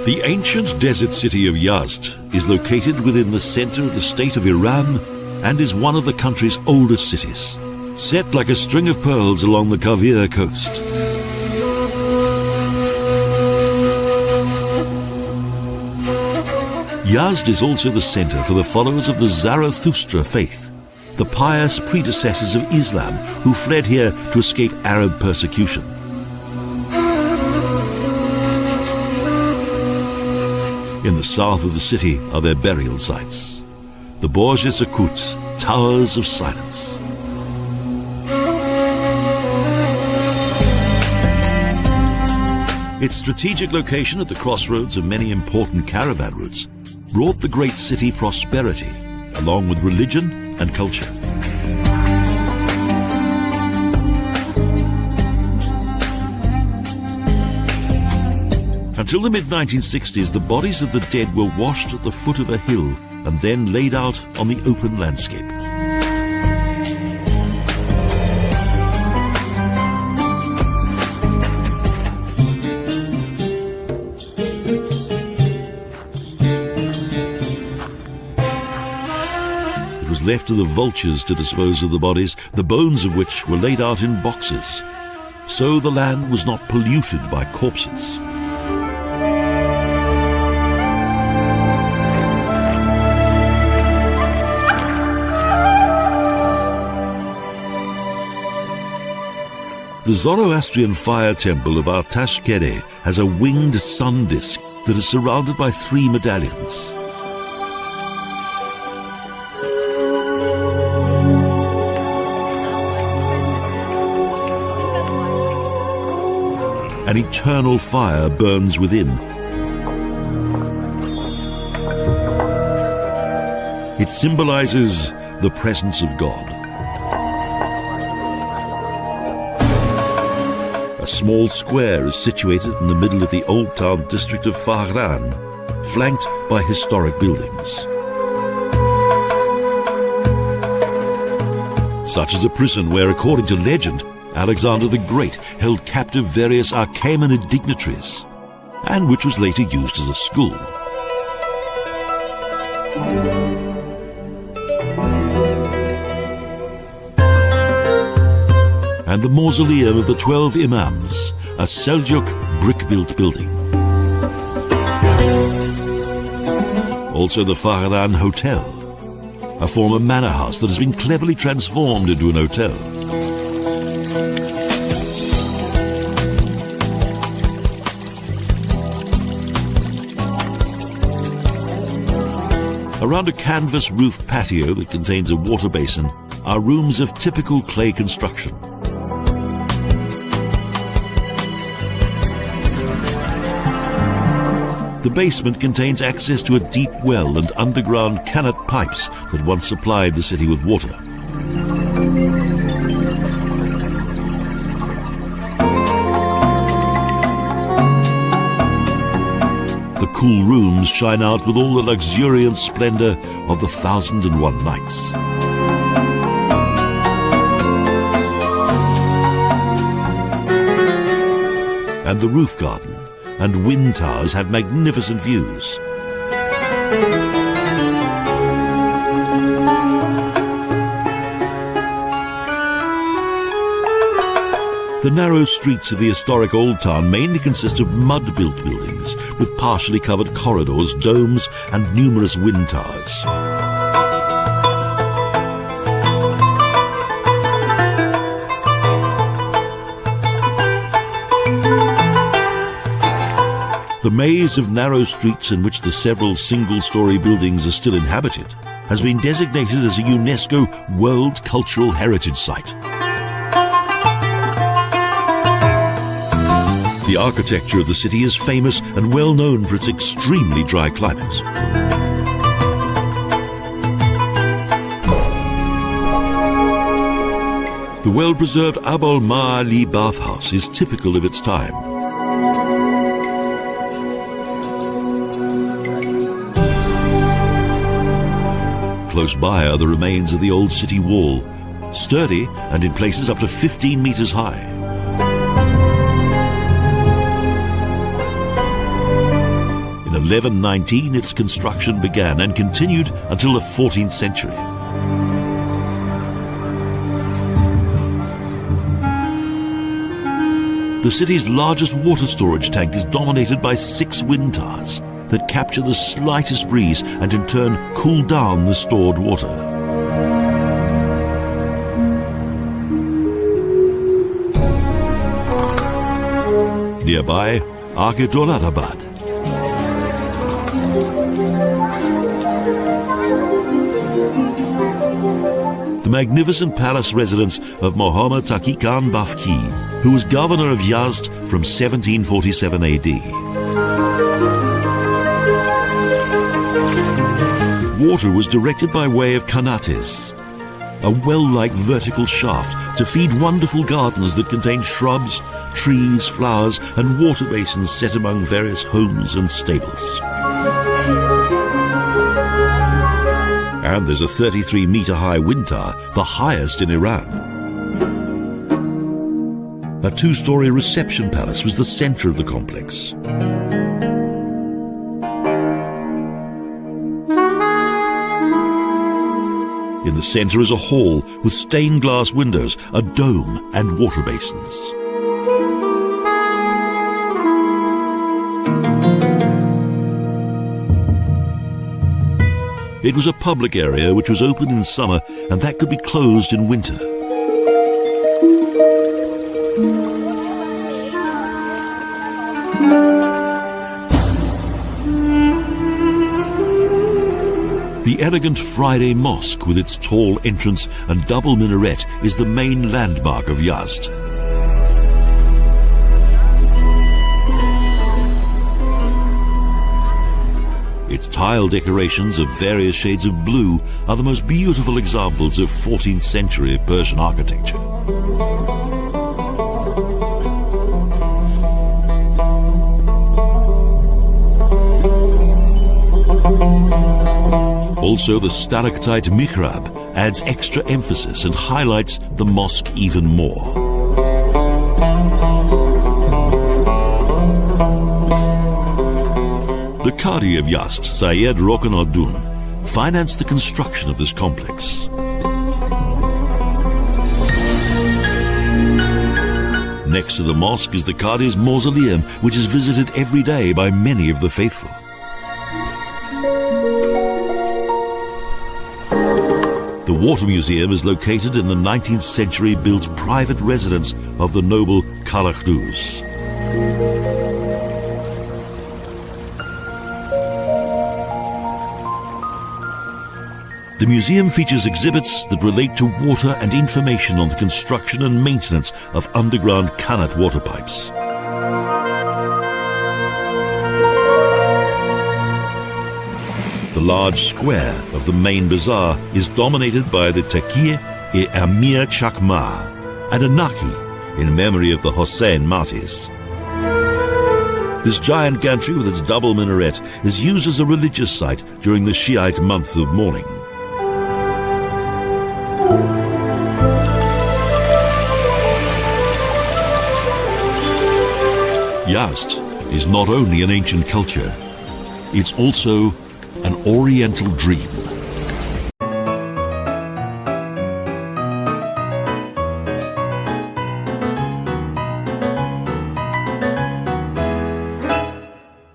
The ancient desert city of Yazd is located within the center of the state of Iran and is one of the country's oldest cities, set like a string of pearls along the Kavir coast. Yazd is also the center for the followers of the Zarathustra faith, the pious predecessors of Islam who fled here to escape Arab persecution. In the south of the city are their burial sites, the Borj Sakut, Towers of Silence. Its strategic location at the crossroads of many important caravan routes brought the great city prosperity, along with religion and culture. Until the mid-1960s, the bodies of the dead were washed at the foot of a hill and then laid out on the open landscape. It was left to the vultures to dispose of the bodies, the bones of which were laid out in boxes. So the land was not polluted by corpses. The Zoroastrian fire temple of Artashkere has a winged sun disk that is surrounded by 3 medallions. An eternal fire burns within. It symbolizes the presence of God. A small square is situated in the middle of the old town district of Fahran, flanked by historic buildings. Such as a prison where, according to legend, Alexander the Great held captive various Achaemenid dignitaries, and which was later used as a school. And the mausoleum of the 12 Imams, a Seljuk brick-built building. Also the Fahran Hotel, a former manor house that has been cleverly transformed into an hotel. Around a canvas roof patio that contains a water basin are rooms of typical clay construction. The basement contains access to a deep well and underground canot pipes that once supplied the city with water. The cool rooms shine out with all the luxuriant splendor of the 1001 Nights. And the roof garden and wind towers have magnificent views. The narrow streets of the historic Old Town mainly consist of mud-built buildings with partially covered corridors, domes, and numerous wind towers. The maze of narrow streets in which the several single-story buildings are still inhabited has been designated as a UNESCO World Cultural Heritage Site. The architecture of the city is famous and well known for its extremely dry climate. The well-preserved Abul Ma'ali bathhouse is typical of its time. Close by are the remains of the old city wall, sturdy and in places up to 15 meters high. 1119 its construction began and continued until the 14th century. The city's largest water storage tank is dominated by 6 wind towers that capture the slightest breeze and in turn cool down the stored water. Nearby, Dolarabad. The magnificent palace residence of Muhammad Taqi Khan Bafki, who was governor of Yazd from 1747 AD. Water was directed by way of kanates, a well-like vertical shaft to feed wonderful gardens that contain shrubs, trees, flowers, and water basins set among various homes and stables. And there's a 33-meter-high wind tower, the highest in Iran. A 2-story reception palace was the center of the complex. In the center is a hall with stained glass windows, a dome, and water basins. It was a public area which was open in summer and that could be closed in winter. The elegant Friday Mosque with its tall entrance and double minaret is the main landmark of Yazd. Its tile decorations of various shades of blue are the most beautiful examples of 14th century Persian architecture. Also, the stalactite mihrab adds extra emphasis and highlights the mosque even more. The Qadi of Yazd, Syed Rokan Adun, financed the construction of this complex. Next to the mosque is the Qadi's mausoleum, which is visited every day by many of the faithful. The Water Museum is located in the 19th century built private residence of the noble Kalakhduz. The museum features exhibits that relate to water and information on the construction and maintenance of underground kanat water pipes. The large square of the main bazaar is dominated by the Taqi-e-Amir Chakma and a Naki in memory of the Hossein martyrs. This giant gantry with its double minaret is used as a religious site during the Shiite month of mourning. Yazd is not only an ancient culture, it's also an Oriental dream.